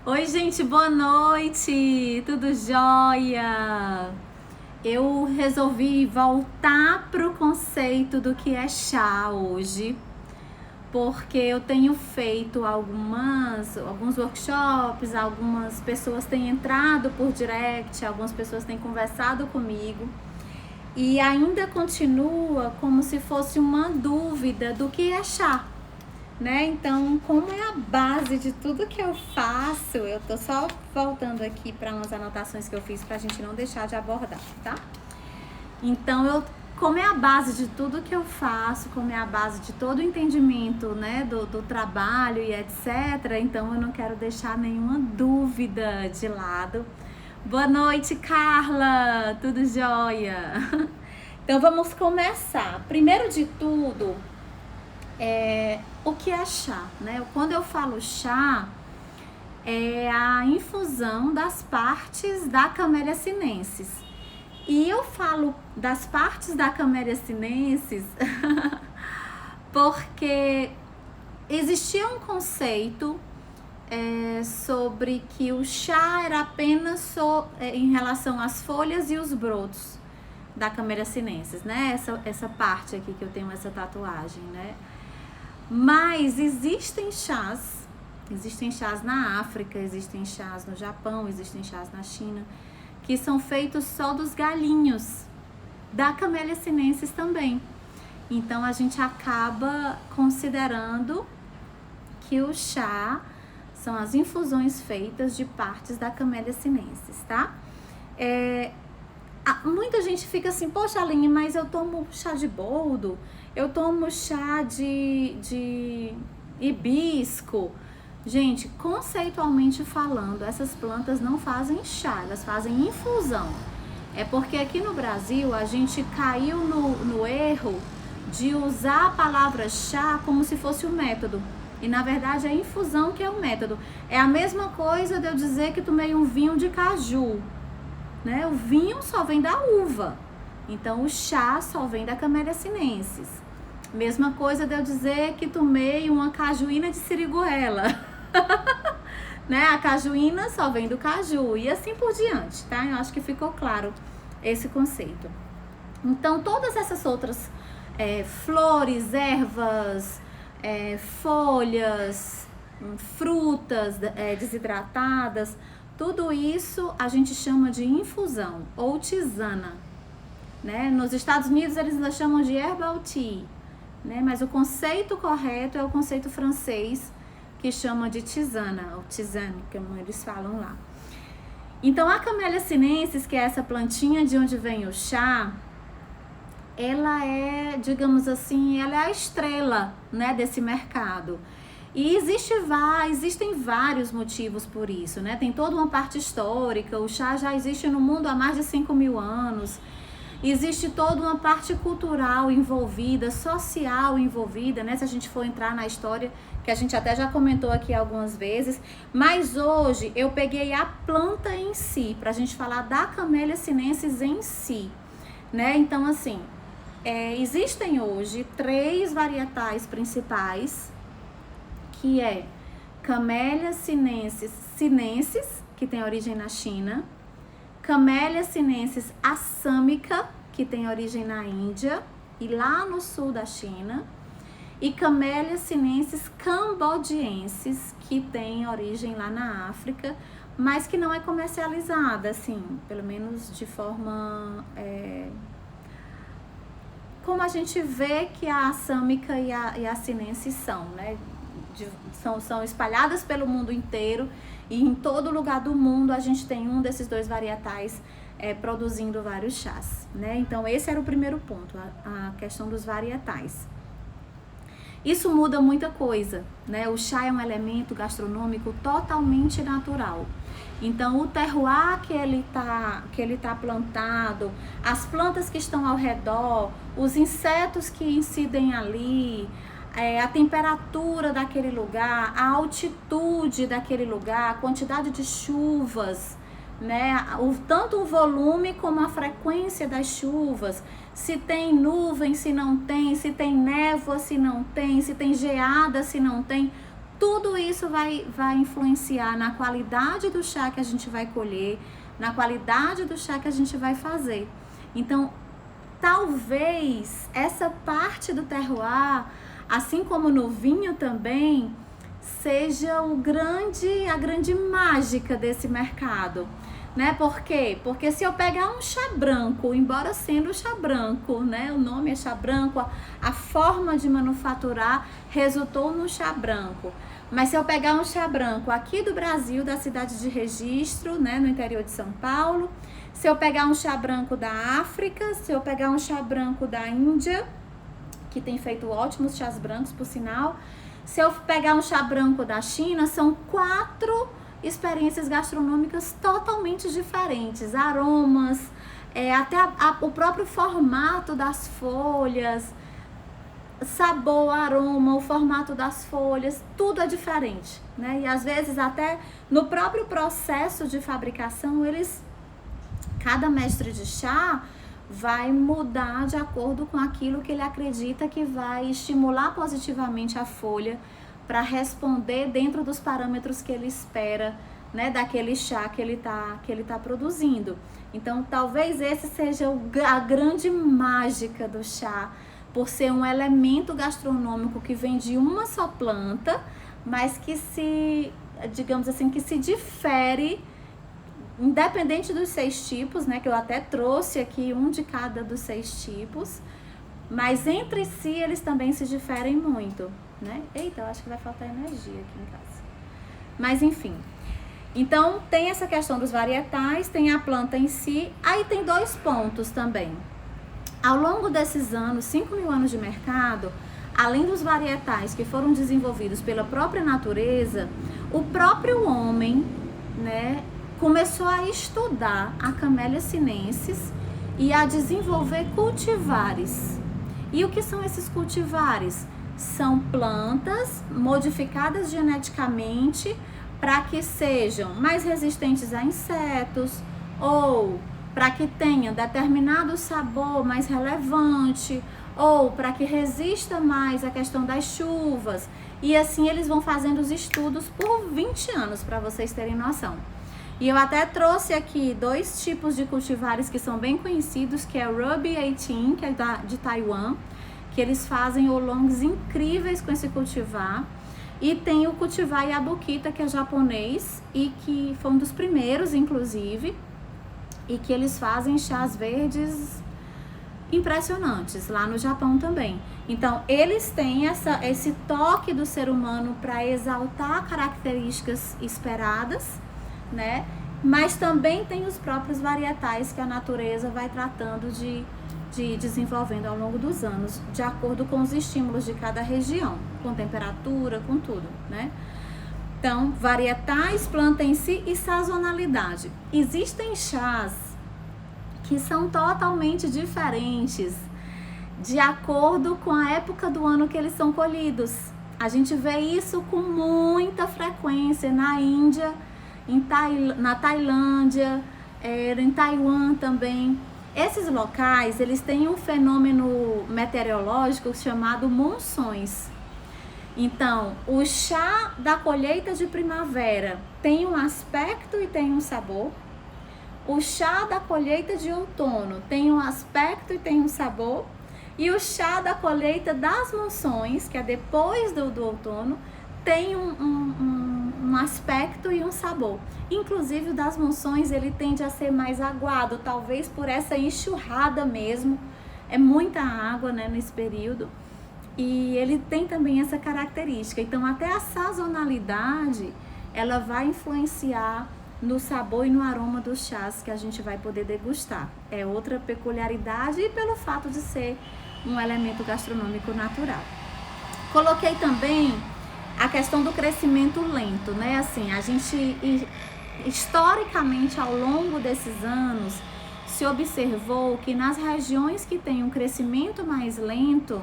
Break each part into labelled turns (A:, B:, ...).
A: Oi, gente, boa noite! Tudo jóia? Eu resolvi voltar pro conceito do que é chá hoje, porque eu tenho feito alguns workshops, algumas pessoas têm entrado por direct, algumas pessoas têm conversado comigo e ainda continua como se fosse uma dúvida do que é chá. Né? Então, como é a base de tudo que eu faço, eu tô só voltando aqui para umas anotações que eu fiz pra gente não deixar de abordar, tá? Então, como é a base de tudo que eu faço, como é a base de todo o entendimento, né, do trabalho e etc., então eu não quero deixar nenhuma dúvida de lado. Boa noite, Carla! Tudo jóia? Então, vamos começar. Primeiro de tudo, o que é chá, né? Quando eu falo chá, é a infusão das partes da Camellia sinensis. E eu falo das partes da Camellia sinensis porque existia um conceito sobre que o chá era apenas em relação às folhas e os brotos da Camellia sinensis, né? Essa parte aqui que eu tenho essa tatuagem, né? Mas existem chás na África, existem chás no Japão, existem chás na China, que são feitos só dos galinhos da Camellia sinensis também. Então a gente acaba considerando que o chá são as infusões feitas de partes da Camellia sinensis, tá? Muita gente fica assim, poxa, Aline, mas eu tomo chá de boldo, eu tomo chá de hibisco. Gente, conceitualmente falando, essas plantas não fazem chá, elas fazem infusão. É porque aqui no Brasil a gente caiu no erro de usar a palavra chá como se fosse o método. E na verdade é a infusão que é o método. É a mesma coisa de eu dizer que tomei um vinho de caju. Né? O vinho só vem da uva, então o chá só vem da Camellia sinensis. Mesma coisa de eu dizer que tomei uma cajuína de siriguela. Né? A cajuína só vem do caju e assim por diante, tá? Eu acho que ficou claro esse conceito. Então todas essas outras flores, ervas, folhas, frutas desidratadas, tudo isso a gente chama de infusão ou tisana, né? Nos Estados Unidos eles ainda chamam de herbal tea, né? Mas o conceito correto é o conceito francês que chama de tisana, ou tisane, como eles falam lá. Então a Camellia sinensis, que é essa plantinha de onde vem o chá, ela é, digamos assim, ela é a estrela, né, desse mercado. E existem vários motivos por isso, né? Tem toda uma parte histórica, o chá já existe no mundo há mais de 5.000 anos. Existe toda uma parte cultural envolvida, social envolvida, né? Se a gente for entrar na história, que a gente até já comentou aqui algumas vezes. Mas hoje eu peguei a planta em si, pra gente falar da Camellia sinensis em si, né? Então, assim, existem hoje 3 varietais principais, que é Camellia sinensis, que tem origem na China, Camellia sinensis assâmica, que tem origem na Índia e lá no sul da China, e Camellia sinensis cambodiensis, que tem origem lá na África, mas que não é comercializada, assim, pelo menos de forma como a gente vê que a assâmica e a sinensis são, né? São espalhadas pelo mundo inteiro e em todo lugar do mundo a gente tem um desses 2 varietais produzindo vários chás, né? Então esse era o primeiro ponto, a questão dos varietais. Isso muda muita coisa, né? O chá é um elemento gastronômico totalmente natural. Então o terroir que ele tá plantado, as plantas que estão ao redor, os insetos que incidem ali, a temperatura daquele lugar, a altitude daquele lugar, a quantidade de chuvas, né? Tanto o volume como a frequência das chuvas, se tem nuvem, se não tem, se tem névoa, se não tem, se tem geada, se não tem, tudo isso vai influenciar na qualidade do chá que a gente vai colher, na qualidade do chá que a gente vai fazer. Então, talvez essa parte do terroir, assim como no vinho também, seja a grande mágica desse mercado, né? Por quê? Porque se eu pegar um chá branco, embora sendo chá branco, né? O nome é chá branco, a forma de manufaturar resultou no chá branco. Mas se eu pegar um chá branco aqui do Brasil, da cidade de Registro, né, no interior de São Paulo, se eu pegar um chá branco da África, se eu pegar um chá branco da Índia, que tem feito ótimos chás brancos, por sinal, se eu pegar um chá branco da China, são 4 experiências gastronômicas totalmente diferentes, aromas, até o próprio formato das folhas, sabor, aroma, o formato das folhas, tudo é diferente, né? E às vezes até no próprio processo de fabricação, cada mestre de chá vai mudar de acordo com aquilo que ele acredita que vai estimular positivamente a folha para responder dentro dos parâmetros que ele espera, né, daquele chá que ele tá produzindo. Então, talvez esse seja a grande mágica do chá, por ser um elemento gastronômico que vem de uma só planta, mas que digamos assim, que se difere, independente dos 6 tipos, né, que eu até trouxe aqui um de cada dos 6 tipos, mas entre si eles também se diferem muito, né? Eita, eu acho que vai faltar energia aqui em casa. Mas enfim, então tem essa questão dos varietais, tem a planta em si, aí tem 2 pontos também. Ao longo desses anos, 5.000 anos de mercado, além dos varietais que foram desenvolvidos pela própria natureza, o próprio homem, né, começou a estudar a Camellia sinensis e a desenvolver cultivares. E o que são esses cultivares? São plantas modificadas geneticamente para que sejam mais resistentes a insetos ou para que tenha determinado sabor mais relevante ou para que resista mais à questão das chuvas. E assim eles vão fazendo os estudos por 20 anos, para vocês terem noção. E eu até trouxe aqui 2 tipos de cultivares que são bem conhecidos, que é o Ruby 18, que é de Taiwan, que eles fazem oolongs incríveis com esse cultivar. E tem o cultivar Yabukita, que é japonês e que foi um dos primeiros, inclusive, e que eles fazem chás verdes impressionantes lá no Japão também. Então, eles têm esse toque do ser humano para exaltar características esperadas, né? Mas também tem os próprios varietais que a natureza vai tratando de desenvolvendo ao longo dos anos, de acordo com os estímulos de cada região, com temperatura, com tudo, né? Então, varietais, planta em si e sazonalidade. Existem chás que são totalmente diferentes de acordo com a época do ano que eles são colhidos. A gente vê isso com muita frequência na Índia, na Tailândia, em Taiwan também. Esses locais, eles têm um fenômeno meteorológico chamado monções. Então, o chá da colheita de primavera tem um aspecto e tem um sabor. O chá da colheita de outono tem um aspecto e tem um sabor. E o chá da colheita das monções, que é depois do outono, tem um aspecto e um sabor. Inclusive, o das monções, ele tende a ser mais aguado, talvez por essa enxurrada mesmo. É muita água, né, nesse período. E ele tem também essa característica. Então, até a sazonalidade, ela vai influenciar no sabor e no aroma dos chás que a gente vai poder degustar. É outra peculiaridade e pelo fato de ser um elemento gastronômico natural. Coloquei também a questão do crescimento lento, né? Assim, a gente, historicamente, ao longo desses anos, se observou que nas regiões que tem um crescimento mais lento,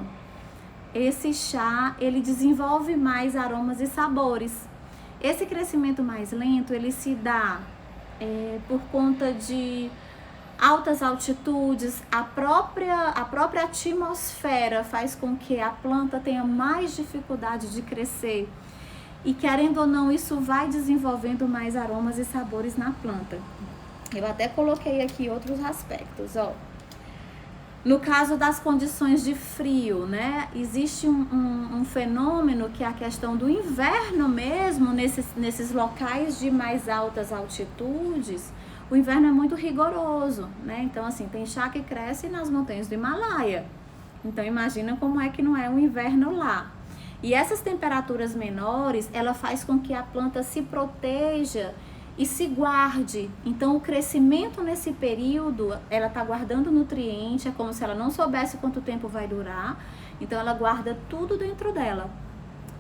A: esse chá, ele desenvolve mais aromas e sabores. Esse crescimento mais lento, ele se dá por conta de altas altitudes, a própria atmosfera faz com que a planta tenha mais dificuldade de crescer. e querendo ou não, isso vai desenvolvendo mais aromas e sabores na planta. Eu até coloquei aqui outros aspectos, ó. No caso das condições de frio, né? Existe um fenômeno que é a questão do inverno mesmo, nesses locais de mais altas altitudes. O inverno é muito rigoroso, né? Então, assim, tem chá que cresce nas montanhas do Himalaia. Então, imagina como é que não é o inverno lá. E essas temperaturas menores, ela faz com que a planta se proteja e se guarde. Então, o crescimento nesse período, ela está guardando nutriente, é como se ela não soubesse quanto tempo vai durar. Então, ela guarda tudo dentro dela.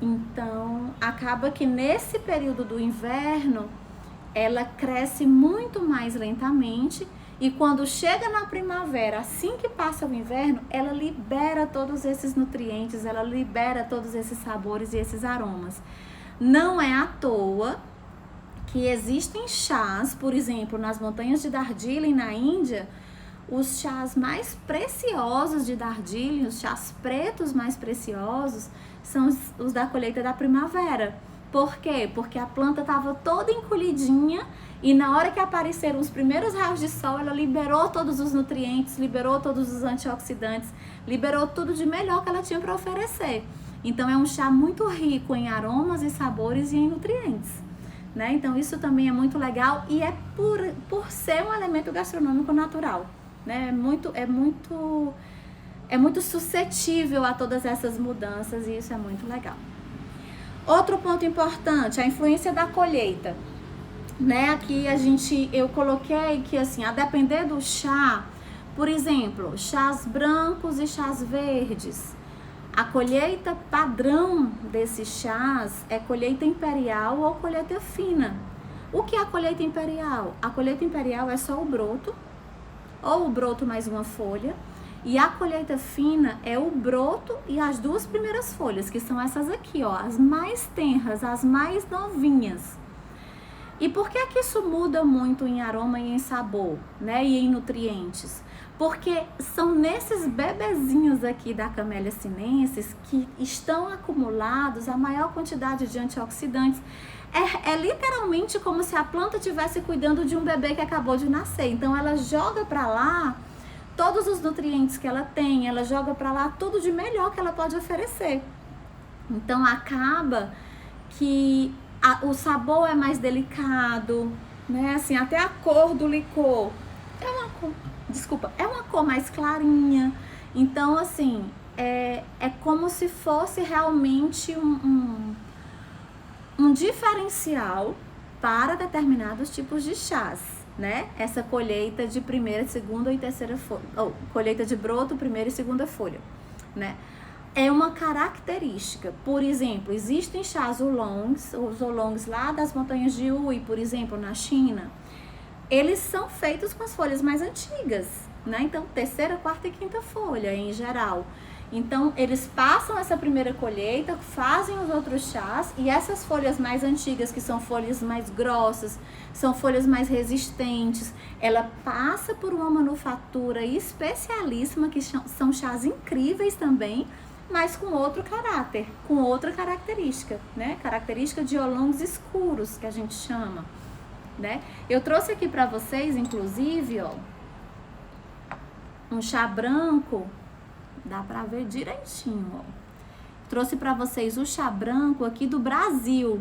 A: Então, acaba que nesse período do inverno, ela cresce muito mais lentamente. E quando chega na primavera, assim que passa o inverno, ela libera todos esses nutrientes, ela libera todos esses sabores e esses aromas. Não é à toa que existem chás, por exemplo, nas montanhas de Darjeeling, na Índia, os chás mais preciosos de Darjeeling, os chás pretos mais preciosos, são os da colheita da primavera. Por quê? Porque a planta estava toda encolhidinha e na hora que apareceram os primeiros raios de sol, ela liberou todos os nutrientes, liberou todos os antioxidantes, liberou tudo de melhor que ela tinha para oferecer. Então é um chá muito rico em aromas e sabores e em nutrientes, né? Então isso também é muito legal e é por ser um elemento gastronômico natural, né? É muito suscetível a todas essas mudanças e isso é muito legal. Outro ponto importante, a influência da colheita, né? Aqui eu coloquei que assim, a depender do chá, por exemplo, chás brancos e chás verdes, a colheita padrão desses chás é colheita imperial ou colheita fina. O que é a colheita imperial? A colheita imperial é só o broto, ou o broto mais uma folha, e a colheita fina é o broto e as duas primeiras folhas, que são essas aqui, ó, as mais tenras, as mais novinhas. E por que que isso muda muito em aroma e em sabor, né, e em nutrientes? Porque são nesses bebezinhos aqui da Camellia sinensis que estão acumulados a maior quantidade de antioxidantes. É literalmente como se a planta estivesse cuidando de um bebê que acabou de nascer. Então ela joga para lá todos os nutrientes que ela tem, ela joga para lá tudo de melhor que ela pode oferecer. Então acaba que o sabor é mais delicado, né? Assim, até a cor do licor é uma cor mais clarinha. Então, assim, é como se fosse realmente um diferencial para determinados tipos de chás, né? Essa colheita de primeira, segunda e terceira folha, ou colheita de broto, primeira e segunda folha, né? É uma característica. Por exemplo, existem chás oolongs, os oolongs lá das montanhas de Ui, por exemplo, na China, eles são feitos com as folhas mais antigas, né? Então, terceira, quarta e quinta folha, em geral. Então, eles passam essa primeira colheita, fazem os outros chás, e essas folhas mais antigas, que são folhas mais grossas, são folhas mais resistentes, ela passa por uma manufatura especialíssima, que são chás incríveis também, mas com outro caráter, com outra característica, né? Característica de oolongs escuros, que a gente chama, né? Eu trouxe aqui para vocês, inclusive, ó, um chá branco, dá para ver direitinho, ó. Trouxe para vocês o chá branco aqui do Brasil,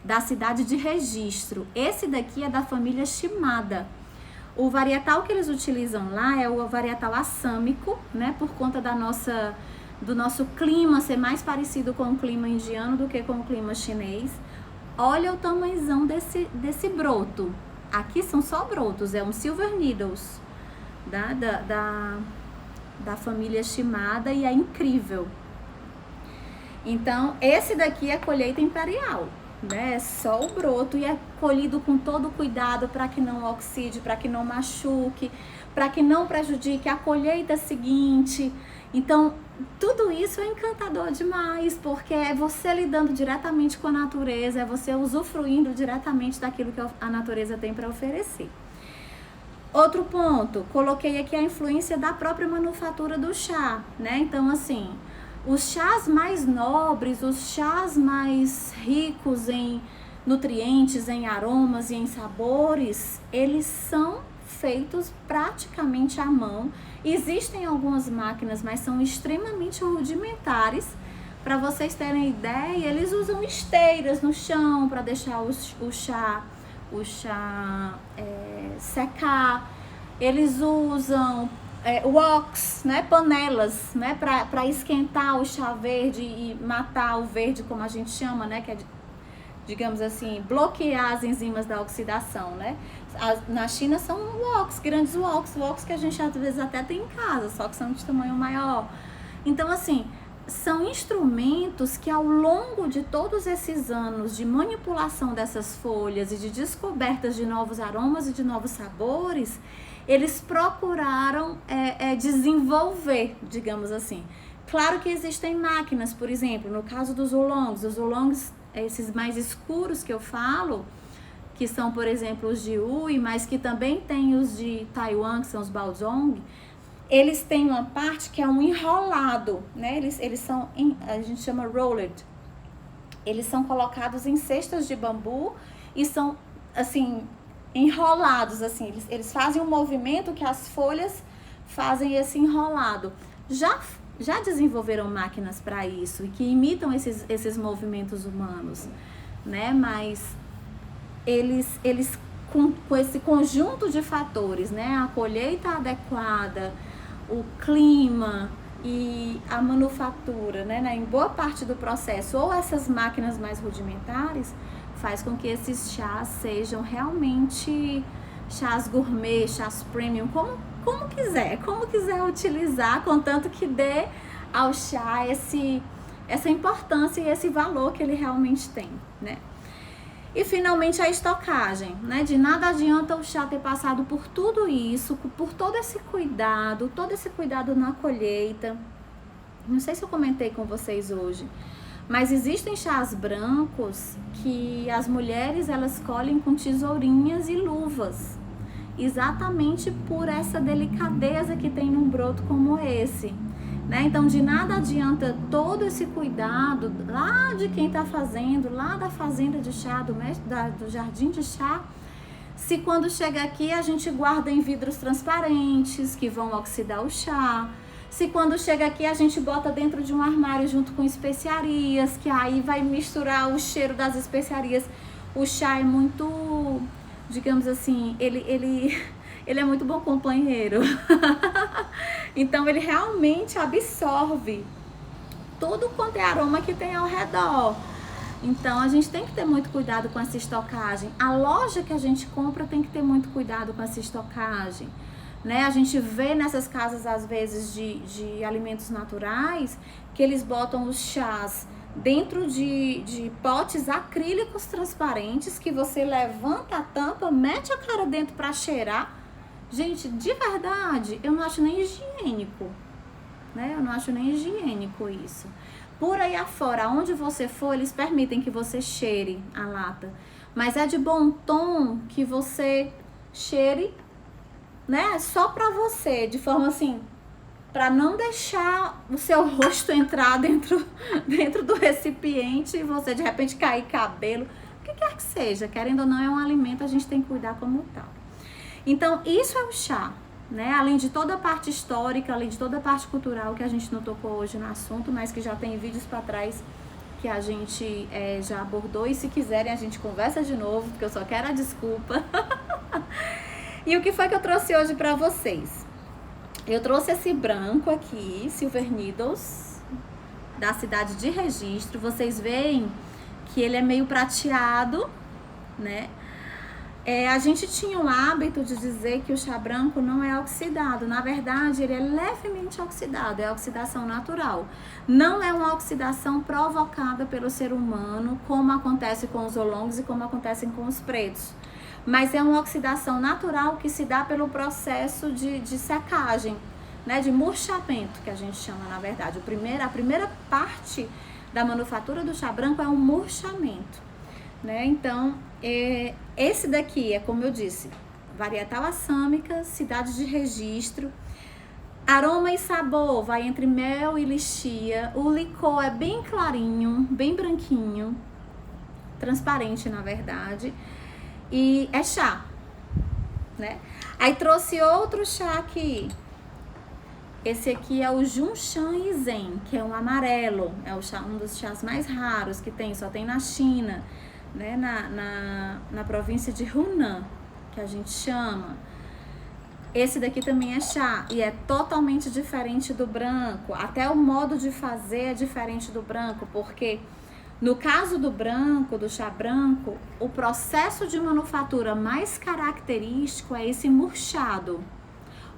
A: da cidade de Registro. Esse daqui é da família Shimada. O varietal que eles utilizam lá é o varietal assâmico, né? Por conta do nosso clima ser mais parecido com o clima indiano do que com o clima chinês. Olha o tamanhozão desse broto. Aqui são só brotos, é um Silver Needles da família Shimada e é incrível. Então, esse daqui é colheita imperial, né? É só o broto e é colhido com todo cuidado para que não oxide, para que não machuque, para que não prejudique a colheita seguinte. Então, tudo isso é encantador demais, porque é você lidando diretamente com a natureza, é você usufruindo diretamente daquilo que a natureza tem para oferecer. Outro ponto, coloquei aqui a influência da própria manufatura do chá, né? Então, assim, Os chás mais nobres, os chás mais ricos em nutrientes, em aromas e em sabores, eles são feitos praticamente à mão. Existem algumas máquinas, mas são extremamente rudimentares. Para vocês terem ideia, eles usam esteiras no chão para deixar o chá secar. Eles usam woks, né, panelas, né, para esquentar o chá verde e matar o verde, como a gente chama, né, que é, digamos assim, bloquear as enzimas da oxidação, né. Na China são woks, grandes woks que a gente às vezes até tem em casa, só que são de tamanho maior. Então, assim, são instrumentos que ao longo de todos esses anos de manipulação dessas folhas e de descobertas de novos aromas e de novos sabores, eles procuraram desenvolver, digamos assim. Claro que existem máquinas, por exemplo, no caso dos oolongs, esses mais escuros que eu falo, que são, por exemplo, os de Ui, mas que também tem os de Taiwan, que são os Baozong, eles têm uma parte que é um enrolado, né? Eles são, a gente chama rolled. Eles são colocados em cestas de bambu e são, assim, enrolados, assim. Eles fazem um movimento que as folhas fazem esse enrolado. Já desenvolveram máquinas para isso e que imitam esses movimentos humanos, né? Mas eles com esse conjunto de fatores, né? A colheita adequada, o clima e a manufatura, né, em boa parte do processo, ou essas máquinas mais rudimentares, faz com que esses chás sejam realmente chás gourmet, chás premium, como quiser utilizar, contanto que dê ao chá essa importância e esse valor que ele realmente tem, né? E finalmente a estocagem, né? De nada adianta o chá ter passado por tudo isso, por todo esse cuidado na colheita. Não sei se eu comentei com vocês hoje, mas existem chás brancos que as mulheres elas colhem com tesourinhas e luvas, exatamente por essa delicadeza que tem num broto como esse. Né? Então, de nada adianta todo esse cuidado lá de quem está fazendo, lá da fazenda de chá, do jardim de chá, se quando chega aqui a gente guarda em vidros transparentes que vão oxidar o chá, se quando chega aqui a gente bota dentro de um armário junto com especiarias, que aí vai misturar o cheiro das especiarias. O chá é muito, digamos assim, ele é muito bom companheiro. Então ele realmente absorve tudo quanto é aroma que tem ao redor. Então a gente tem que ter muito cuidado com essa estocagem. A loja que a gente compra tem que ter muito cuidado com essa estocagem, né? A gente vê nessas casas às vezes de alimentos naturais que eles botam os chás dentro de potes acrílicos transparentes que você levanta a tampa, mete a cara dentro para cheirar. Gente, de verdade, eu não acho nem higiênico, né? Eu não acho nem higiênico isso. Por aí afora, aonde você for, eles permitem que você cheire a lata. Mas é de bom tom que você cheire, né? Só pra você, de forma assim, pra não deixar o seu rosto entrar dentro do recipiente e você de repente cair cabelo. O que quer que seja, querendo ou não, é um alimento, a gente tem que cuidar como tal. Então, isso é o chá, né? Além de toda a parte histórica, além de toda a parte cultural que a gente não tocou hoje no assunto, mas que já tem vídeos para trás que a gente já abordou. E se quiserem, a gente conversa de novo, porque eu só quero a desculpa. E o que foi que eu trouxe hoje para vocês? Eu trouxe esse branco aqui, Silver Needles, da cidade de Registro. Vocês veem que ele é meio prateado, né? A gente tinha o hábito de dizer que o chá branco não é oxidado. Na verdade, ele é levemente oxidado, é a oxidação natural. Não é uma oxidação provocada pelo ser humano, como acontece com os oolongs e como acontece com os pretos. Mas é uma oxidação natural que se dá pelo processo de secagem, né, de murchamento, que a gente chama, na verdade. A primeira parte da manufatura do chá branco é o murchamento, né? Então, esse daqui é, como eu disse, varietal assâmica, cidade de Registro. Aroma e sabor vai entre mel e lixia. O licor é bem clarinho, bem branquinho, transparente na verdade. E é chá, né? Aí trouxe outro chá aqui. Esse aqui é o Junshan Yizhen, que é um amarelo. É um dos chás mais raros que tem, só tem na China, né? Na província de Hunan, que a gente chama. Esse daqui também é chá e é totalmente diferente do branco. Até o modo de fazer é diferente do branco, porque no caso do branco, do chá branco, o processo de manufatura mais característico é esse murchado.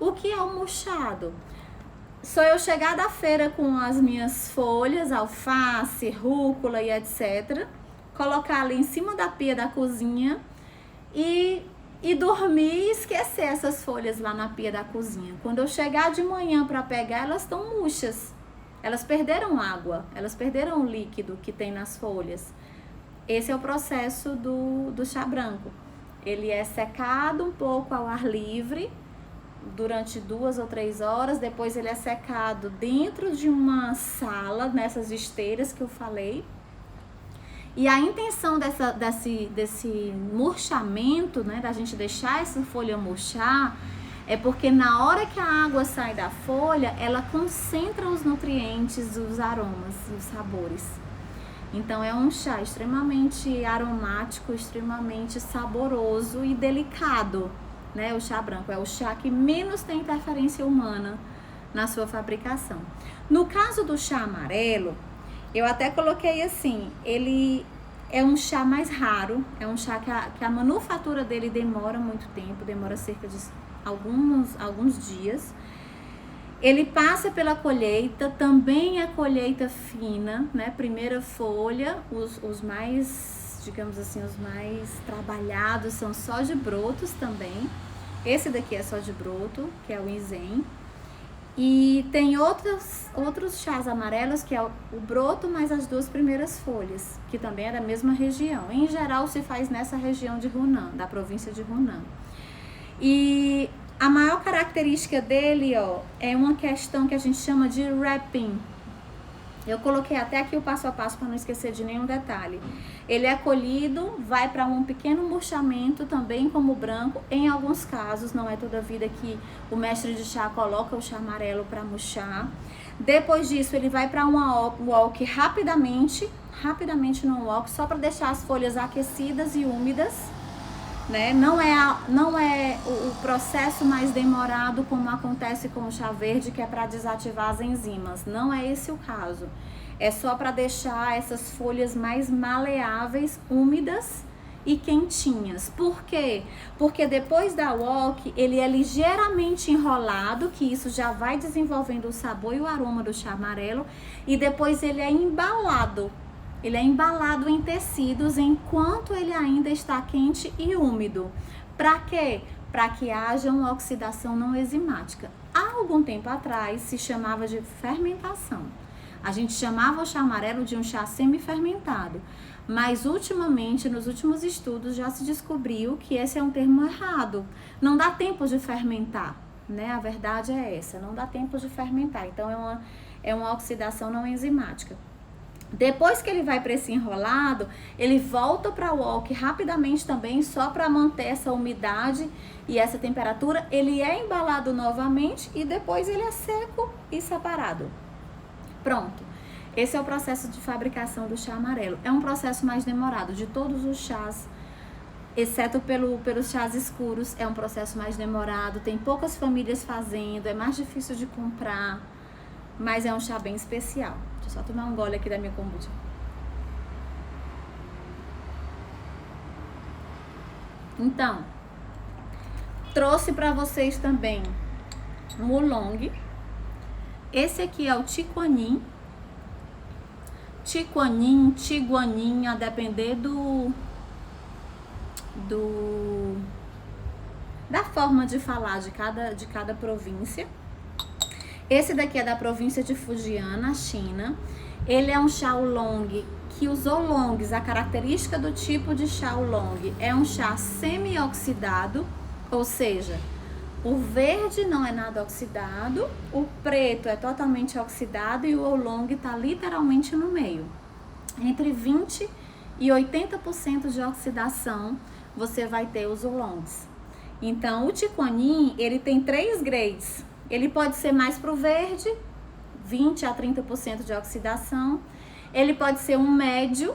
A: O que é o murchado? Só eu chegar da feira com as minhas folhas, alface, rúcula e etc. Colocar ali em cima da pia da cozinha e dormir e esquecer essas folhas lá na pia da cozinha. Quando eu chegar de manhã para pegar, elas estão murchas. Elas perderam água, elas perderam o líquido que tem nas folhas. Esse é o processo do chá branco. Ele é secado um pouco ao ar livre durante 2 ou 3 horas. Depois ele é secado dentro de uma sala, nessas esteiras que eu falei. E a intenção desse murchamento, né, da gente deixar essa folha murchar, é porque na hora que a água sai da folha, ela concentra os nutrientes, os aromas e os sabores. Então é um chá extremamente aromático, extremamente saboroso e delicado, né? O chá branco é o chá que menos tem interferência humana na sua fabricação. No caso do chá amarelo, eu até coloquei assim, ele é um chá mais raro, é um chá que a manufatura dele demora muito tempo, demora cerca de alguns dias. Ele passa pela colheita, também é colheita fina, né? Primeira folha, os mais, digamos assim, os mais trabalhados são só de brotos também. Esse daqui é só de broto, que é o Yizhen. E tem outros chás amarelos, que é o broto mais as 2 primeiras folhas, que também é da mesma região. Em geral, se faz nessa região de Hunan, da província de Hunan. E a maior característica dele, ó, é uma questão que a gente chama de wrapping. Eu coloquei até aqui o passo a passo para não esquecer de nenhum detalhe. Ele é colhido, vai para um pequeno murchamento, também como branco. Em alguns casos, não é toda vida que o mestre de chá coloca o chá amarelo para murchar. Depois disso, ele vai para um wok rapidamente no wok, só para deixar as folhas aquecidas e úmidas, né? Não é o processo mais demorado como acontece com o chá verde, que é para desativar as enzimas. Não é esse o caso. É só para deixar essas folhas mais maleáveis, úmidas e quentinhas. Por quê? Porque depois da wok, ele é ligeiramente enrolado, que isso já vai desenvolvendo o sabor e o aroma do chá amarelo, e depois ele é embalado. Ele é embalado em tecidos enquanto ele ainda está quente e úmido. Para quê? Para que haja uma oxidação não enzimática. Há algum tempo atrás se chamava de fermentação. A gente chamava o chá amarelo de um chá semi-fermentado. Mas ultimamente, nos últimos estudos, já se descobriu que esse é um termo errado. Não dá tempo de fermentar, né? A verdade é essa, não dá tempo de fermentar. Então é uma oxidação não enzimática. Depois que ele vai para esse enrolado, ele volta para o wok rapidamente também, só para manter essa umidade e essa temperatura. Ele é embalado novamente e depois ele é seco e separado. Pronto. Esse é o processo de fabricação do chá amarelo. É um processo mais demorado. De todos os chás, exceto pelos chás escuros, é um processo mais demorado. Tem poucas famílias fazendo, é mais difícil de comprar, mas é um chá bem especial. Deixa eu só tomar um gole aqui da minha kombucha. Então, trouxe para vocês também um oolong. Esse aqui é o tiguanin, tiguanin, a depender da forma de falar de cada província. Esse daqui é da província de Fujian, na China. Ele é um chá oolong, que os oolongs, a característica do tipo de chá oolong é um chá semi-oxidado, ou seja, O verde não é nada oxidado, o preto é totalmente oxidado e o oolong está literalmente no meio. Entre 20% e 80% de oxidação você vai ter os oolongs. Então, o Tikonin, ele tem 3 grades. Ele pode ser mais pro verde, 20% a 30% de oxidação. Ele pode ser um médio,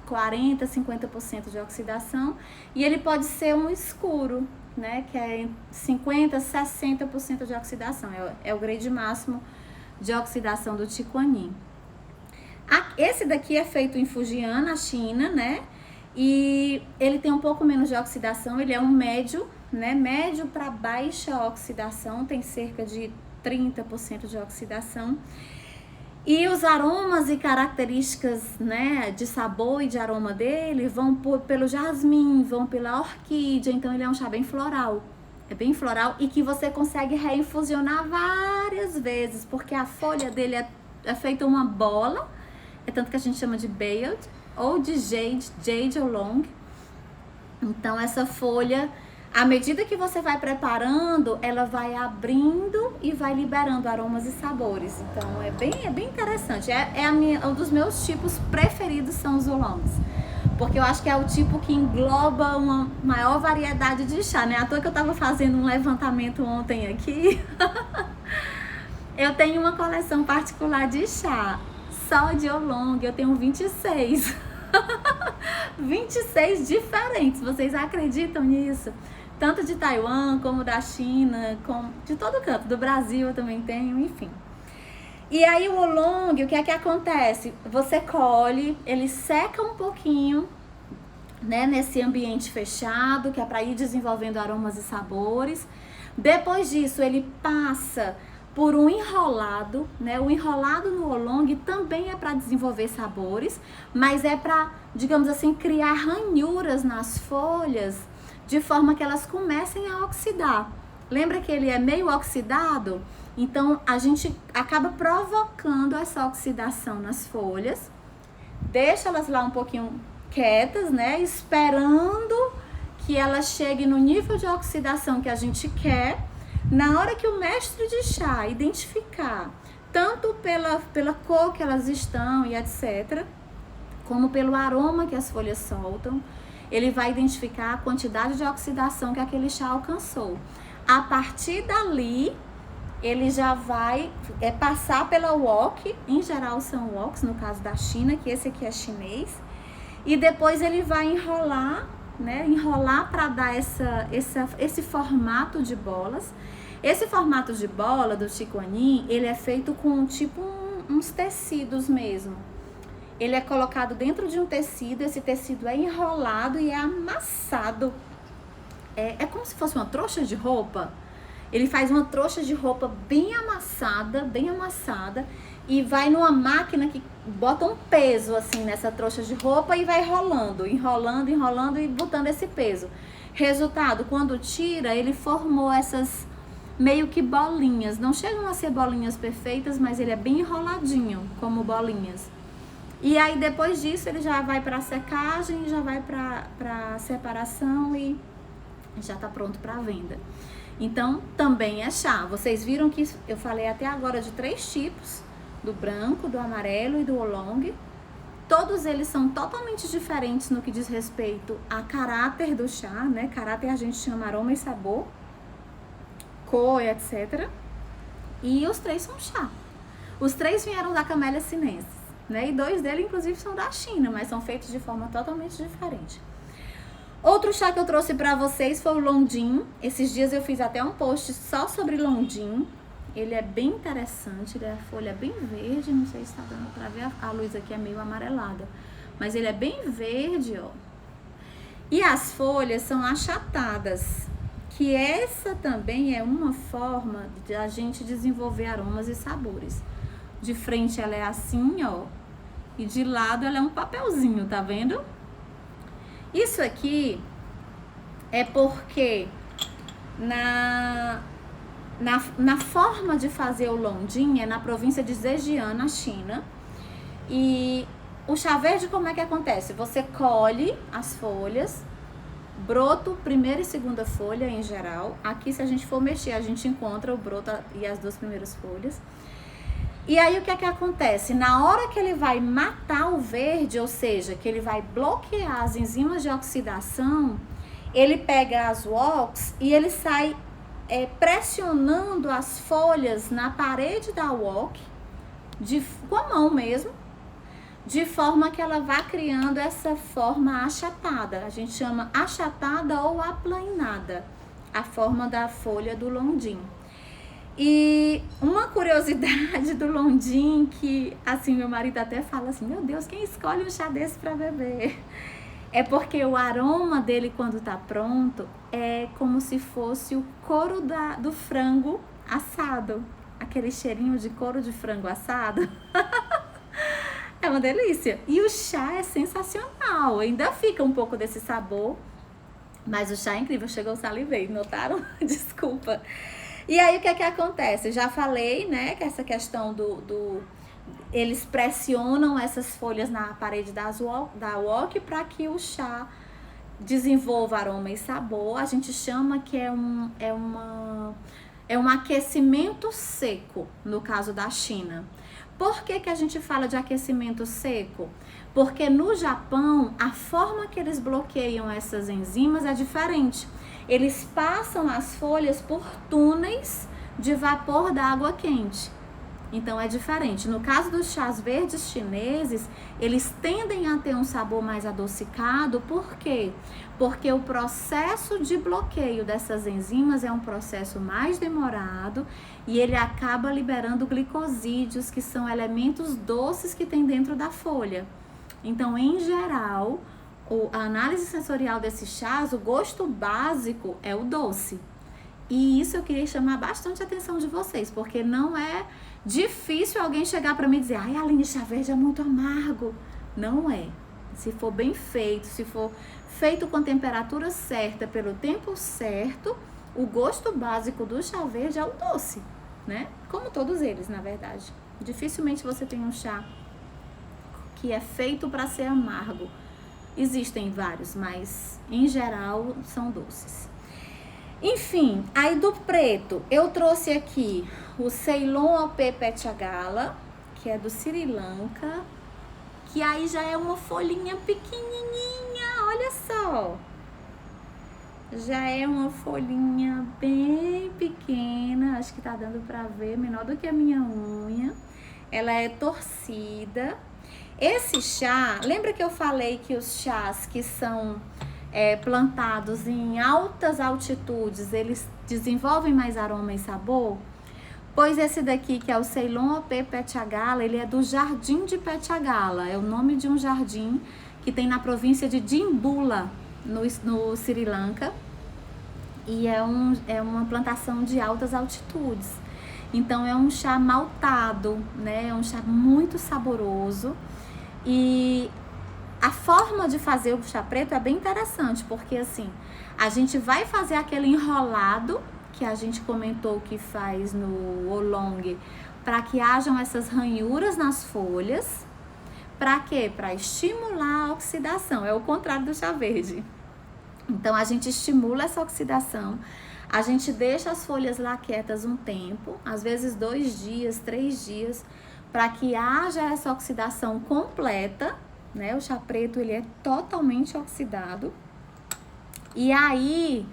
A: 40%, 50% de oxidação. E ele pode ser um escuro, né, que é 50%, 60% de oxidação. É o grade máximo de oxidação do Tikonin. Esse daqui é feito em Fujian, na China, né? E ele tem um pouco menos de oxidação, ele é um médio, né? Médio para baixa oxidação, tem cerca de 30% de oxidação. E os aromas e características, né, de sabor e de aroma dele vão pelo jasmim, vão pela orquídea, então ele é um chá bem floral. É bem floral e que você consegue reinfusionar várias vezes, porque a folha dele é feita uma bola, é tanto que a gente chama de Bayard ou de Jade Oolong. Então essa folha, à medida que você vai preparando, ela vai abrindo e vai liberando aromas e sabores. Então é bem interessante. Um dos meus tipos preferidos são os oolongs, porque eu acho que é o tipo que engloba uma maior variedade de chá, né? À toa que eu tava fazendo um levantamento ontem aqui. Eu tenho uma coleção particular de chá, só de oolong, eu tenho 26. 26 diferentes, vocês acreditam nisso? Tanto de Taiwan, como da China, de todo canto, do Brasil eu também tenho, enfim. E aí o oolong, o que é que acontece? Você colhe, ele seca um pouquinho, né, nesse ambiente fechado, que é para ir desenvolvendo aromas e sabores. Depois disso, ele passa por um enrolado, né? O enrolado no oolong também é para desenvolver sabores, mas é para, digamos assim, criar ranhuras nas folhas, de forma que elas comecem a oxidar. Lembra que ele é meio oxidado? Então, a gente acaba provocando essa oxidação nas folhas, deixa elas lá um pouquinho quietas, né? Esperando que elas cheguem no nível de oxidação que a gente quer. Na hora que o mestre de chá identificar, tanto pela cor que elas estão e etc., como pelo aroma que as folhas soltam, ele vai identificar a quantidade de oxidação que aquele chá alcançou. A partir dali, ele já vai passar pela wok, em geral são woks, no caso da China, que esse aqui é chinês, e depois ele vai enrolar, né? Enrolar para dar esse formato de bolas. Esse formato de bola do Tikonin, ele é feito com tipo uns tecidos mesmo. Ele é colocado dentro de um tecido, esse tecido é enrolado e é amassado. É como se fosse uma trouxa de roupa. Ele faz uma trouxa de roupa bem amassada, e vai numa máquina que bota um peso assim nessa trouxa de roupa e vai enrolando e botando esse peso. Resultado, quando tira, ele formou essas meio que bolinhas. Não chegam a ser bolinhas perfeitas, mas ele é bem enroladinho, como bolinhas. E aí depois disso ele já vai para secagem, já vai para separação e já tá pronto para venda. Então também é chá. Vocês viram que eu falei até agora de 3 tipos, do branco, do amarelo e do oolong. Todos eles são totalmente diferentes no que diz respeito a caráter do chá, né? Caráter a gente chama aroma e sabor, cor, etc. E os 3 são chá. Os 3 vieram da Camellia sinensis, né? E 2 deles, inclusive, são da China, mas são feitos de forma totalmente diferente. Outro chá que eu trouxe pra vocês foi o Longding. Esses dias eu fiz até um post só sobre Longding. Ele é bem interessante, ele é a folha bem verde, não sei se tá dando pra ver, a luz aqui é meio amarelada. Mas ele é bem verde, ó. E as folhas são achatadas, que essa também é uma forma de a gente desenvolver aromas e sabores. De frente ela é assim, ó, e de lado ela é um papelzinho, tá vendo? Isso aqui é porque na forma de fazer o Longding é na província de Zhejiang, na China. E o chá verde, como é que acontece? Você colhe as folhas, broto, primeira e segunda folha em geral. Aqui, se a gente for mexer, a gente encontra o broto e as 2 primeiras folhas. E aí, o que é que acontece? Na hora que ele vai matar o verde, ou seja, que ele vai bloquear as enzimas de oxidação, ele pega as WOX e ele sai pressionando as folhas na parede da WOC, com a mão mesmo, de forma que ela vá criando essa forma achatada. A gente chama achatada ou aplanada, a forma da folha do londim. E uma curiosidade do londim que, assim, meu marido até fala assim, meu Deus, quem escolhe um chá desse para beber? É porque o aroma dele, quando tá pronto, é como se fosse o couro do frango assado. Aquele cheirinho de couro de frango assado. É uma delícia. E o chá é sensacional. Ainda fica um pouco desse sabor, mas o chá é incrível. Chegou, salivei, notaram? Desculpa. E aí, o que é que acontece? Já falei, né, que essa questão eles pressionam essas folhas na parede da WOC para que o chá desenvolva aroma e sabor. A gente chama que é um aquecimento seco, no caso da China. Por que a gente fala de aquecimento seco? Porque no Japão, a forma que eles bloqueiam essas enzimas é diferente. Eles passam as folhas por túneis de vapor da água quente. Então é diferente. No caso dos chás verdes chineses, eles tendem a ter um sabor mais adocicado. Por quê? Porque o processo de bloqueio dessas enzimas é um processo mais demorado e ele acaba liberando glicosídeos, que são elementos doces que tem dentro da folha. Então, em geral, a análise sensorial desses chás, o gosto básico é o doce. E isso eu queria chamar bastante a atenção de vocês, porque não é difícil alguém chegar para mim e dizer, ai, Aline, chá verde é muito amargo. Não é. Se for bem feito, se for feito com a temperatura certa, pelo tempo certo, o gosto básico do chá verde é o doce, né? Como todos eles, na verdade. Dificilmente você tem um chá que é feito para ser amargo. Existem vários, mas em geral são doces. Enfim, aí do preto, eu trouxe aqui o Ceylon OP Petagala, que é do Sri Lanka, que aí já é uma folhinha pequenininha, olha só. Já é uma folhinha bem pequena, acho que tá dando pra ver, menor do que a minha unha. Ela é torcida. Esse chá, lembra que eu falei que os chás que são plantados em altas altitudes, eles desenvolvem mais aroma e sabor? Pois esse daqui, que é o Ceylon OP Petagala, ele é do Jardim de Petagala. É o nome de um jardim que tem na província de Dimbula, no Sri Lanka. E é uma plantação de altas altitudes. Então, é um chá maltado, né? É um chá muito saboroso. E a forma de fazer o chá preto é bem interessante, porque assim, a gente vai fazer aquele enrolado que a gente comentou que faz no oolong, para que hajam essas ranhuras nas folhas. Para quê? Para estimular a oxidação. É o contrário do chá verde. Então, a gente estimula essa oxidação. A gente deixa as folhas lá quietas um tempo, às vezes 2 dias, 3 dias, para que haja essa oxidação completa, né? O chá preto, ele é totalmente oxidado. E aí,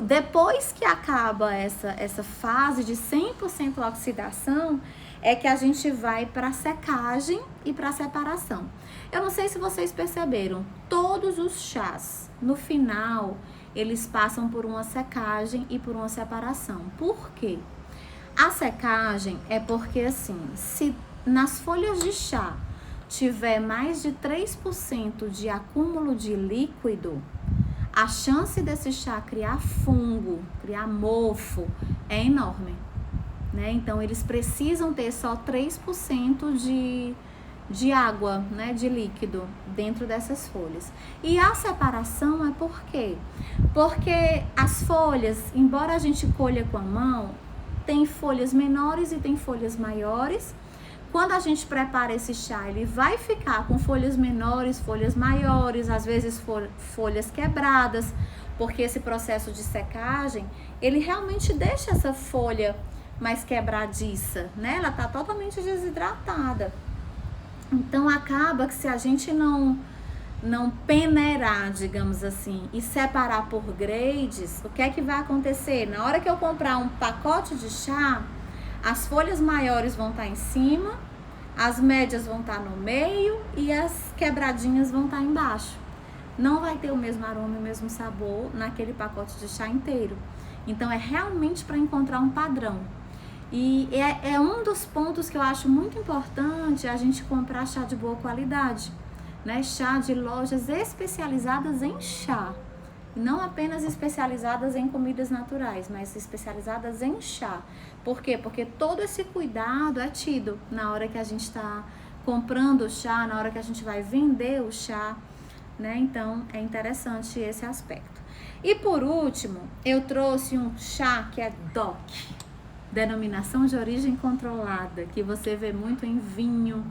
A: depois que acaba essa fase de 100% oxidação, é que a gente vai para secagem e para separação. Eu não sei se vocês perceberam, todos os chás, no final, eles passam por uma secagem e por uma separação. Por quê? A secagem é porque, assim, se nas folhas de chá tiver mais de 3% de acúmulo de líquido, a chance desse chá criar fungo, criar mofo, é enorme, né? Então, eles precisam ter só 3% de água, né, de líquido dentro dessas folhas. E a separação é por quê? Porque as folhas, embora a gente colha com a mão, tem folhas menores e tem folhas maiores, Quando a gente prepara esse chá, ele vai ficar com folhas menores, folhas maiores, às vezes folhas quebradas, porque esse processo de secagem, ele realmente deixa essa folha mais quebradiça, né? Ela tá totalmente desidratada. Então acaba que se a gente não peneirar, digamos assim, e separar por grades, o que é que vai acontecer? Na hora que eu comprar um pacote de chá, as folhas maiores vão estar em cima, as médias vão estar no meio e as quebradinhas vão estar embaixo. Não vai ter o mesmo aroma e o mesmo sabor naquele pacote de chá inteiro. Então é realmente para encontrar um padrão. E é um dos pontos que eu acho muito importante a gente comprar chá de boa qualidade, né? Chá de lojas especializadas em chá. Não apenas especializadas em comidas naturais, mas especializadas em chá. Por quê? Porque todo esse cuidado é tido na hora que a gente está comprando o chá, na hora que a gente vai vender o chá, né? Então é interessante esse aspecto. E por último, eu trouxe um chá que é DOC, denominação de origem controlada, que você vê muito em vinho,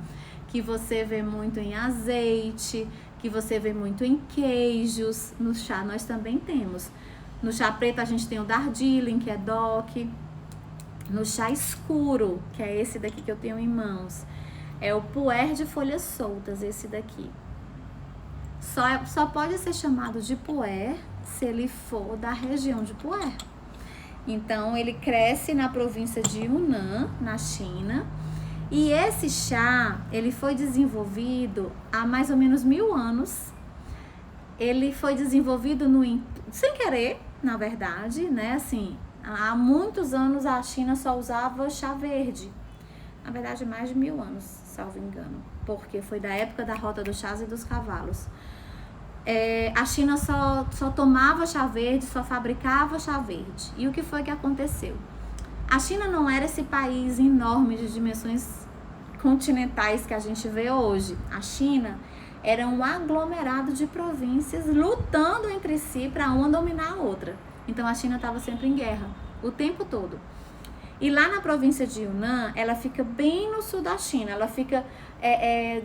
A: que você vê muito em azeite, que você vê muito em queijos. No chá nós também temos. No chá preto a gente tem o Darjeeling, que é DOC. No chá escuro, que é esse daqui que eu tenho em mãos, é o puer de folhas soltas, esse daqui. Só pode ser chamado de puer se ele for da região de Puer. Então, ele cresce na província de Yunnan, na China. E esse chá, ele foi desenvolvido há mais ou menos 1000 anos. Ele foi desenvolvido sem querer, na verdade, né? Assim, há muitos anos a China só usava chá verde. Na verdade, mais de 1000 anos, salvo engano. Porque foi da época da Rota dos Chás e dos Cavalos. A China só tomava chá verde, só fabricava chá verde. E o que foi que aconteceu? A China não era esse país enorme de dimensões continentais que a gente vê hoje. A China era um aglomerado de províncias lutando entre si para uma dominar a outra. Então a China estava sempre em guerra, o tempo todo. E lá na província de Yunnan, ela fica bem no sul da China. Ela fica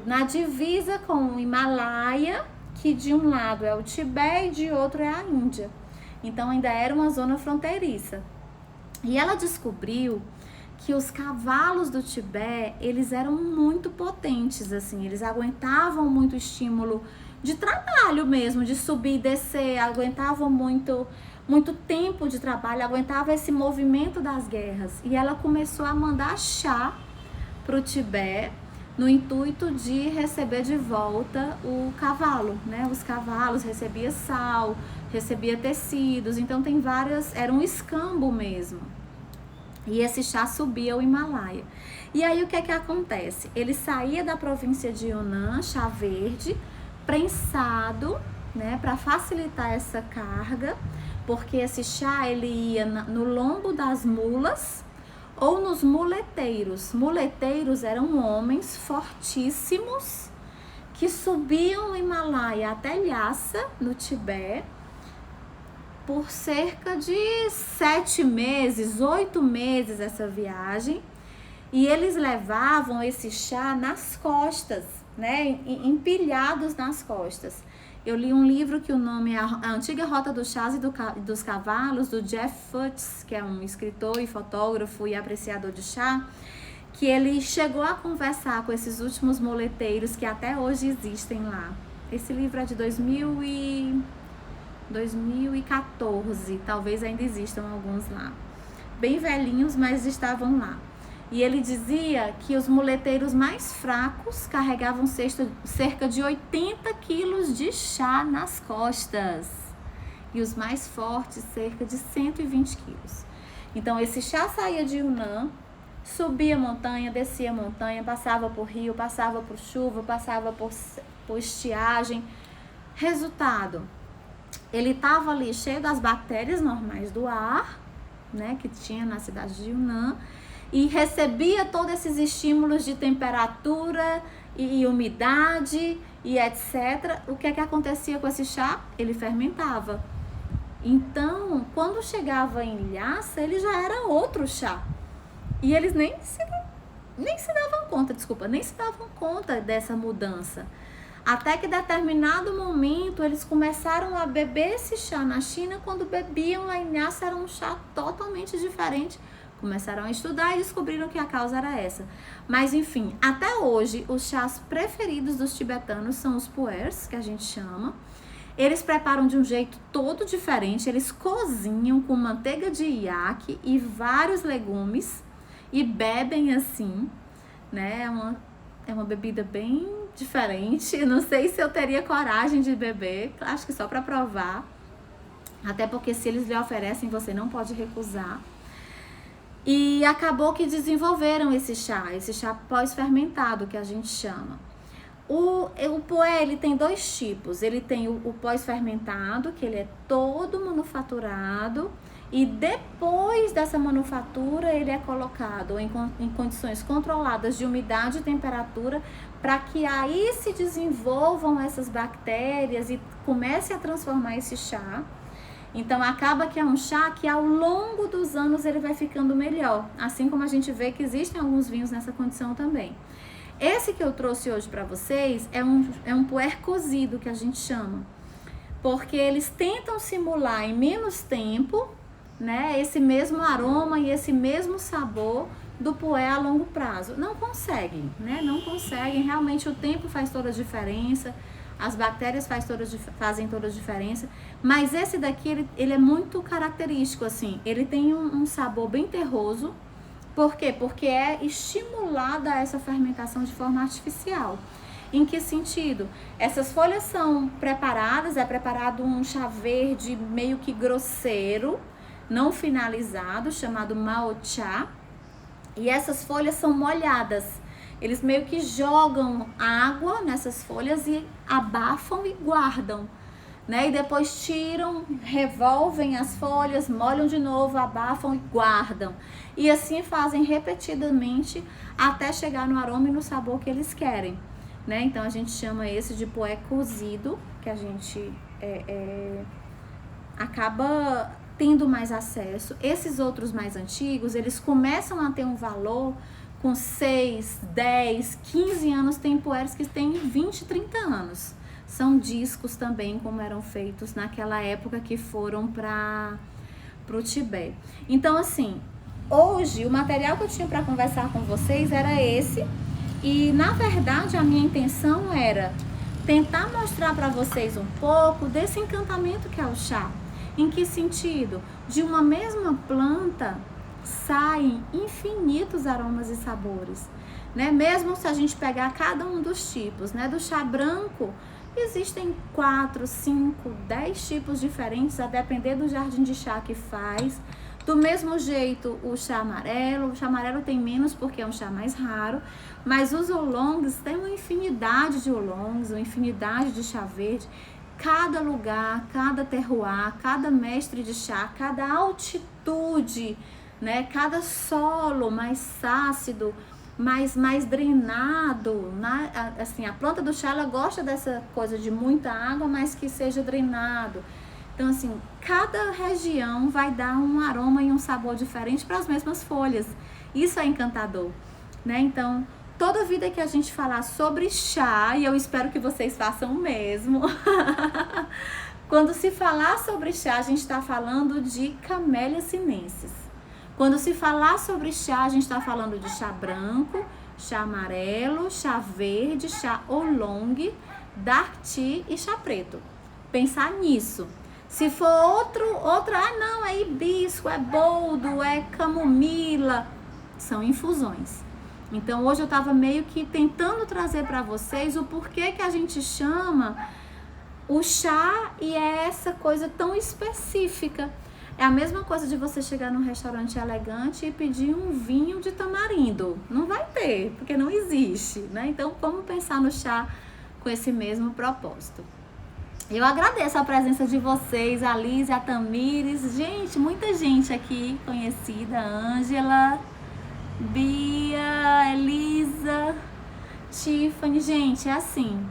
A: na divisa com o Himalaia, que de um lado é o Tibete e de outro é a Índia. Então ainda era uma zona fronteiriça. E ela descobriu que os cavalos do Tibete, eles eram muito potentes, assim, eles aguentavam muito estímulo de trabalho mesmo, de subir e descer, aguentavam muito tempo de trabalho, aguentava esse movimento das guerras. E ela começou a mandar chá para o Tibete, no intuito de receber de volta o cavalo, né? Os cavalos recebia sal, recebia tecidos, então tem várias, era um escambo mesmo. E esse chá subia o Himalaia. E aí o que é que acontece? Ele saía da província de Yunnan, chá verde, prensado, né, para facilitar essa carga, porque esse chá ele ia no lombo das mulas ou nos muleteiros. Muleteiros eram homens fortíssimos que subiam o Himalaia até Lhasa, no Tibete, por cerca de 7 meses, 8 meses essa viagem. E eles levavam esse chá nas costas, né, empilhados nas costas. Eu li um livro que o nome é A Antiga Rota dos Chás e dos Cavalos, do Jeff Futz, que é um escritor e fotógrafo e apreciador de chá, que ele chegou a conversar com esses últimos moleteiros que até hoje existem lá. Esse livro é de 2014, talvez ainda existam alguns lá. Bem velhinhos, mas estavam lá. E ele dizia que os muleteiros mais fracos carregavam cerca de 80 quilos de chá nas costas. E os mais fortes, cerca de 120 quilos. Então, esse chá saía de Yunnan, subia a montanha, descia a montanha, passava por rio, passava por chuva, passava por estiagem. Resultado, ele estava ali cheio das bactérias normais do ar, né, que tinha na cidade de Yunnan, e recebia todos esses estímulos de temperatura e umidade e etc. O que é que acontecia com esse chá? Ele fermentava. Então, quando chegava em Lhasa, ele já era outro chá. E eles nem se davam conta dessa mudança. Até que em determinado momento eles começaram a beber esse chá na China. Quando bebiam lá em Lhasa era um chá totalmente diferente. Começaram a estudar e descobriram que a causa era essa. Mas enfim, até hoje os chás preferidos dos tibetanos são os pu'ers, que a gente chama. Eles preparam de um jeito todo diferente. Eles cozinham com manteiga de iaque e vários legumes e bebem assim, né? É uma bebida bem diferente. Eu não sei se eu teria coragem de beber, acho que só para provar. Até porque se eles lhe oferecem, você não pode recusar. E acabou que desenvolveram esse chá pós-fermentado, que a gente chama. O pu'er, ele tem dois tipos. Ele tem o pós-fermentado, que ele é todo manufaturado. E depois dessa manufatura, ele é colocado em condições controladas de umidade e temperatura, para que aí se desenvolvam essas bactérias e comece a transformar esse chá. Então, acaba que é um chá que ao longo dos anos ele vai ficando melhor. Assim como a gente vê que existem alguns vinhos nessa condição também. Esse que eu trouxe hoje para vocês é um pu'er cozido, que a gente chama. Porque eles tentam simular em menos tempo, né, esse mesmo aroma e esse mesmo sabor do pu'er a longo prazo. Não conseguem, né? Não conseguem. Realmente o tempo faz toda a diferença. As bactérias fazem toda a diferença, mas esse daqui, ele é muito característico, assim. Ele tem um sabor bem terroso. Por quê? Porque é estimulada essa fermentação de forma artificial. Em que sentido? Essas folhas são preparadas, é preparado um chá verde meio que grosseiro, não finalizado, chamado mao cha, e essas folhas são molhadas. Eles meio que jogam água nessas folhas e abafam e guardam, né? E depois tiram, revolvem as folhas, molham de novo, abafam e guardam. E assim fazem repetidamente até chegar no aroma e no sabor que eles querem, né? Então a gente chama esse de pu'er cozido, que a gente acaba tendo mais acesso. Esses outros mais antigos, eles começam a ter um valor com 6, 10, 15 anos. Tem pu'ers que têm 20, 30 anos. São discos também, como eram feitos naquela época que foram para o Tibete. Então, assim, hoje o material que eu tinha para conversar com vocês era esse. E, na verdade, a minha intenção era tentar mostrar para vocês um pouco desse encantamento que é o chá. Em que sentido? De uma mesma planta saem infinitos aromas e sabores, né? Mesmo se a gente pegar cada um dos tipos, né? Do chá branco, existem 4, 5, 10 tipos diferentes, a depender do jardim de chá que faz. Do mesmo jeito, o chá amarelo tem menos porque é um chá mais raro, mas os oolongs tem uma infinidade de oolongs, uma infinidade de chá verde. Cada lugar, cada terroir, cada mestre de chá, cada altitude, né? Cada solo mais ácido, mais drenado, né? Assim, a planta do chá, ela gosta dessa coisa de muita água, mas que seja drenado. Então, assim, cada região vai dar um aroma e um sabor diferente para as mesmas folhas. Isso é encantador, né? Então, toda vida que a gente falar sobre chá, e eu espero que vocês façam o mesmo, quando se falar sobre chá, a gente está falando de Camellia sinensis. Quando se falar sobre chá, a gente está falando de chá branco, chá amarelo, chá verde, chá oolong, dark tea e chá preto. Pensar nisso. Se for outro, não, é hibisco, é boldo, é camomila, são infusões. Então hoje eu estava meio que tentando trazer para vocês o porquê que a gente chama o chá e é essa coisa tão específica. É a mesma coisa de você chegar num restaurante elegante e pedir um vinho de tamarindo. Não vai ter, porque não existe, né? Então, vamos pensar no chá com esse mesmo propósito. Eu agradeço a presença de vocês, a Liz, a Tamires. Gente, muita gente aqui conhecida. Ângela, Bia, Elisa, Tiffany. Gente, é assim.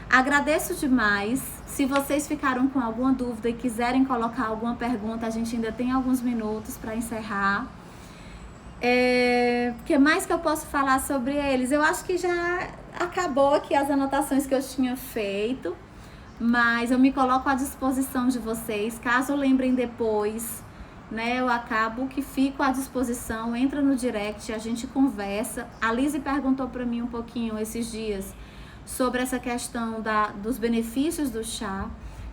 A: Agradeço demais. Se vocês ficaram com alguma dúvida e quiserem colocar alguma pergunta, a gente ainda tem alguns minutos para encerrar. O que mais que eu posso falar sobre eles? Eu acho que já acabou aqui as anotações que eu tinha feito, mas eu me coloco à disposição de vocês, caso lembrem depois, né? Eu acabo que fico à disposição, entra no direct, a gente conversa. A Lizzy perguntou para mim um pouquinho esses dias sobre essa questão dos benefícios do chá,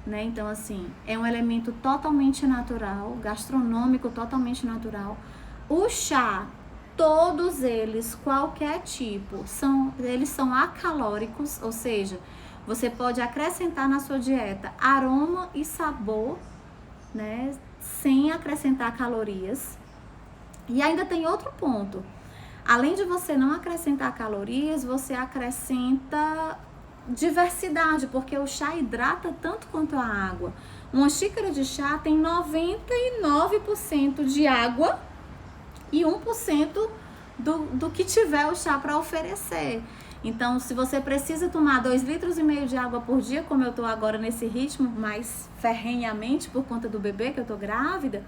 A: né? Então, assim, é um elemento totalmente natural, gastronômico totalmente natural. O chá, todos eles, qualquer tipo, eles são acalóricos, ou seja, você pode acrescentar na sua dieta aroma e sabor, né, sem acrescentar calorias. E ainda tem outro ponto. Além de você não acrescentar calorias, você acrescenta diversidade, porque o chá hidrata tanto quanto a água. Uma xícara de chá tem 99% de água e 1% do que tiver o chá para oferecer. Então, se você precisa tomar 2,5 litros de água por dia, como eu tô agora nesse ritmo, mais ferrenhamente por conta do bebê, que eu tô grávida,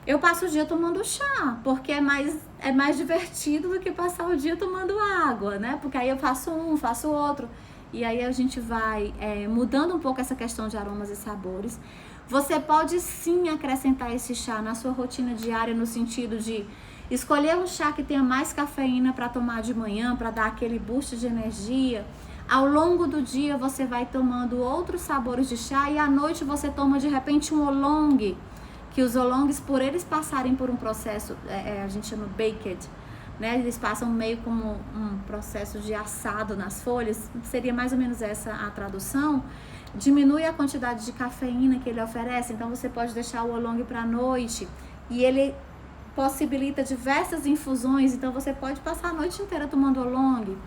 A: eu passo o dia tomando chá, porque é mais divertido do que passar o dia tomando água, né? Porque aí eu faço um, faço outro, e aí a gente vai mudando um pouco essa questão de aromas e sabores. Você pode sim acrescentar esse chá na sua rotina diária, no sentido de escolher um chá que tenha mais cafeína para tomar de manhã, para dar aquele boost de energia. Ao longo do dia você vai tomando outros sabores de chá e à noite você toma de repente um oolong, que os oolongs, por eles passarem por um processo, a gente chama baked, né? Eles passam meio como um processo de assado nas folhas, seria mais ou menos essa a tradução. Diminui a quantidade de cafeína que ele oferece, então você pode deixar o oolong para a noite e ele possibilita diversas infusões, então você pode passar a noite inteira tomando oolong,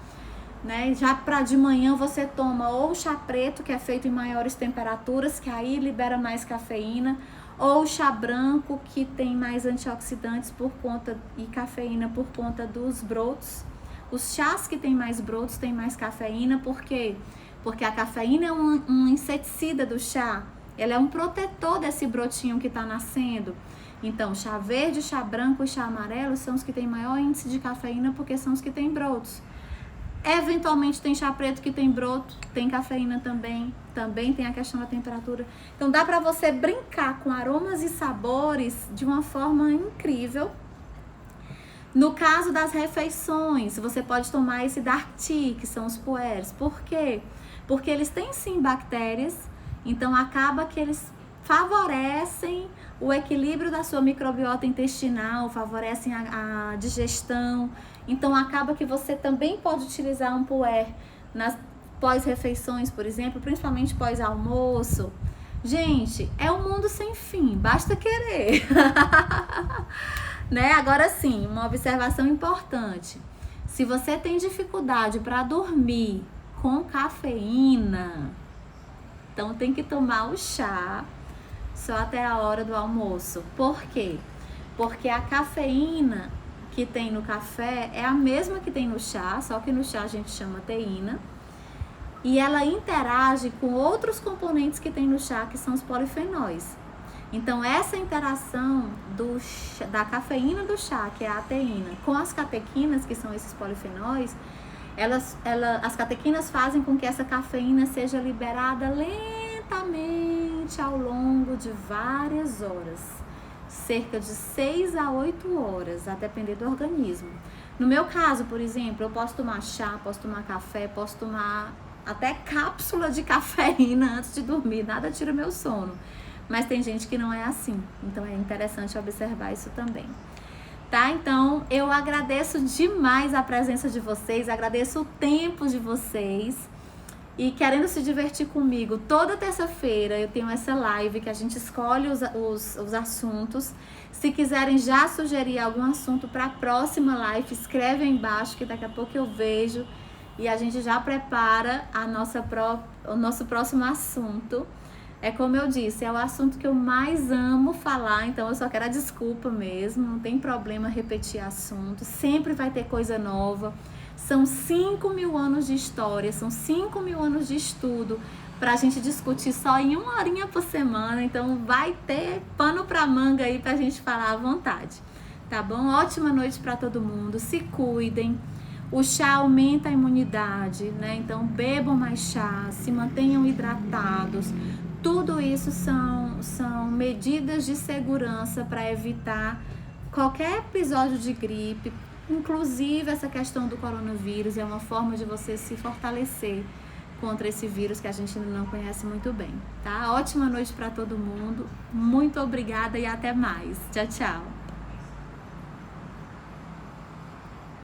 A: né? Já para de manhã você toma ou chá preto, que é feito em maiores temperaturas, que aí libera mais cafeína, ou chá branco, que tem mais antioxidantes e cafeína por conta dos brotos. Os chás que tem mais brotos têm mais cafeína, por quê? Porque a cafeína é um inseticida do chá, ela é um protetor desse brotinho que está nascendo. Então, chá verde, chá branco e chá amarelo são os que têm maior índice de cafeína, porque são os que têm brotos. Eventualmente tem chá preto que tem broto, tem cafeína também tem a questão da temperatura. Então dá para você brincar com aromas e sabores de uma forma incrível. No caso das refeições, você pode tomar esse dark tea, que são os puers. Por quê? Porque eles têm sim bactérias, então acaba que eles favorecem o equilíbrio da sua microbiota intestinal, favorecem a digestão. Então acaba que você também pode utilizar um puer nas pós-refeições, por exemplo, principalmente pós-almoço. Gente, é um mundo sem fim, basta querer. Né? Agora sim, uma observação importante. Se você tem dificuldade para dormir com cafeína, então tem que tomar o chá só até a hora do almoço. Por quê? Porque a cafeína que tem no café é a mesma que tem no chá, só que no chá a gente chama teína. E ela interage com outros componentes que tem no chá, que são os polifenóis. Então, essa interação da cafeína do chá, que é a teína, com as catequinas, que são esses polifenóis, as catequinas fazem com que essa cafeína seja liberada lentamente ao longo de várias horas. Cerca de 6 a 8 horas, a depender do organismo. No meu caso, por exemplo, eu posso tomar chá, posso tomar café, posso tomar até cápsula de cafeína antes de dormir, nada tira meu sono. Mas tem gente que não é assim, então é interessante observar isso também. Tá? Então, eu agradeço demais a presença de vocês, agradeço o tempo de vocês. E querendo se divertir comigo, toda terça-feira eu tenho essa live que a gente escolhe os assuntos. Se quiserem já sugerir algum assunto para a próxima live, escreve aí embaixo que daqui a pouco eu vejo. E a gente já prepara o nosso próximo assunto. É como eu disse, é o assunto que eu mais amo falar, então eu só quero a desculpa mesmo, não tem problema repetir assunto, sempre vai ter coisa nova. São 5.000 anos de história, são 5.000 anos de estudo pra gente discutir só em 1 horinha por semana, então vai ter pano pra manga aí pra gente falar à vontade. tá bom? Ótima noite para todo mundo, se cuidem. O chá aumenta a imunidade, né? Então bebam mais chá, se mantenham hidratados. Tudo isso são medidas de segurança para evitar qualquer episódio de gripe, inclusive essa questão do coronavírus. É uma forma de você se fortalecer contra esse vírus que a gente ainda não conhece muito bem, tá? Ótima noite para todo mundo, muito obrigada e até mais. Tchau, tchau.